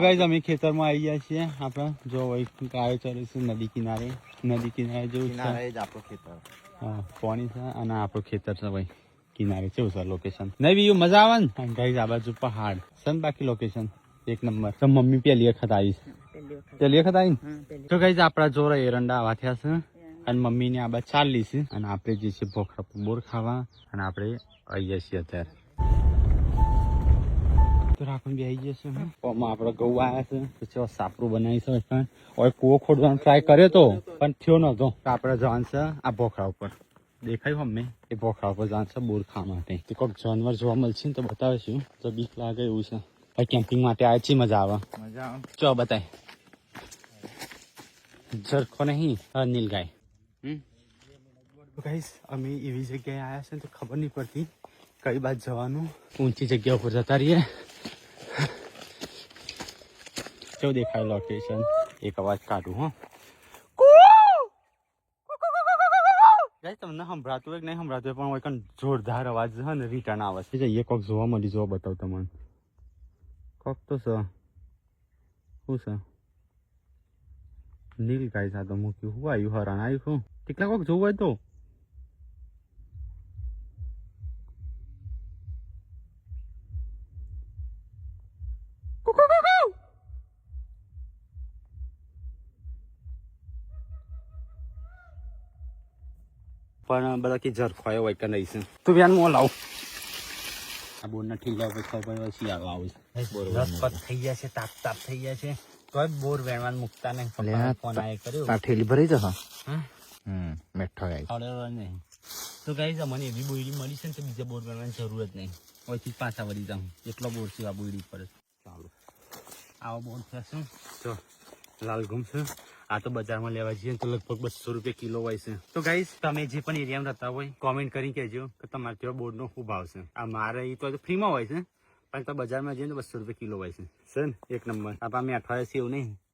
guys અમે ખેતરમાં આવી ગયા છીએ આપણે જો ગાયો ચરે છે નદી કિનારે જેવું છે હા પાણી છે અને આપણું ખેતર છે ભાઈ કિનારે કેવું છે લોકેશન નહીં બીજું મજા આવે ને ગાઈસ આ બાજુ પહાડ છે ને બાકી લોકેશન એક નંબર તો મમ્મી પહેલી વખત આવી તો ગાઈસ આપણા જોર એરંડા આવા થયા છે અને મમ્મી ને આ બાજુ ચાલી છે અને આપણે જે છે ભોખરા બોર ખાવા અને આપણે આવીએ છીએ અત્યારે રાખણ બી આવી જશે આપડે ઘઉં આવ્યા છે પછી સાપરું બનાવી છે પણ હવે કૂવો ખોદવાનો ટ્રાય કર્યો તો પણ થયો નતો આપડે જવાનું છે આ ભોખરા ઉપર દેખાયું અમને એ ભોખરા ઉપર જવાનું છે બોર ખાવા માટે કોઈક જાનવર જોવા મળશે ને તો બતાવીશું તો બીક લાગે એવું છે કેમ્પિંગ માટે આવે છે મજા આવે ચો બતાય ઝરખો નહીં નીલ ગાય ગાઈસ અમે એવી જગ્યાએ આવ્યા છે તો ખબર નહીં પડતી કઈ બાજુ જવાનું ઊંચી જગ્યા ઉપર જતા રહીએ કેવું દેખાય લોકેશન એક અવાજ કાઢું હો તમને સંભળાતું હોય કે નહીં સંભળાતું હોય પણ કોઈ જોરદાર અવાજ છે ને રિટર્ન આવે છે એ કોક જોવા મળી જોવા બતાવ તમને કોક તો છે શું છે નીલ ગાય સાથે મૂક્યું હું આવ્યું હરણ આવ્યું શું કેટલા કોક જોવું હોય તો પણ બધા કે ઝરખવાયો હોય કે નહીં છે તું વ્યાન મો લાવ આ બોર ના ઠીલા ઉપર ખબર પછી આવે રસપત થઈ ગયા છે તાપ થઈ ગયા છે તો બોર વેણવાન મુકતા નહીં ફોન આય કર્યો ઠેલી ભરી જશે મેઠો નહીં તો ગાઈસ મને એવી બોયડી મળી છે ને તો બીજા બોર વેણવાની જરૂર જ નહીં હોયથી પાછા વળી જાઉં એટલો બોર છે આ બોયડી પર ચાલો આવો બોર થશે તો લાલ ઘૂમ છે આ તો બજારમાં લેવા જઈએ તો લગભગ 200 રૂપિયા કિલો હોય છે તો ગાઈસ તમે જે પણ એરિયામાં રહેતા હોય કોમેન્ટ કરી કહેજો કે તમારે ત્યાં બોર્ડનો શું ભાવ છે આ મારે એ તો ફ્રીમાં હોય છે પણ તો બજારમાં જઈએ તો 200 રૂપિયા કિલો હોય છે સર એક નંબર આપણે અઠવાડિયે એવું નહીં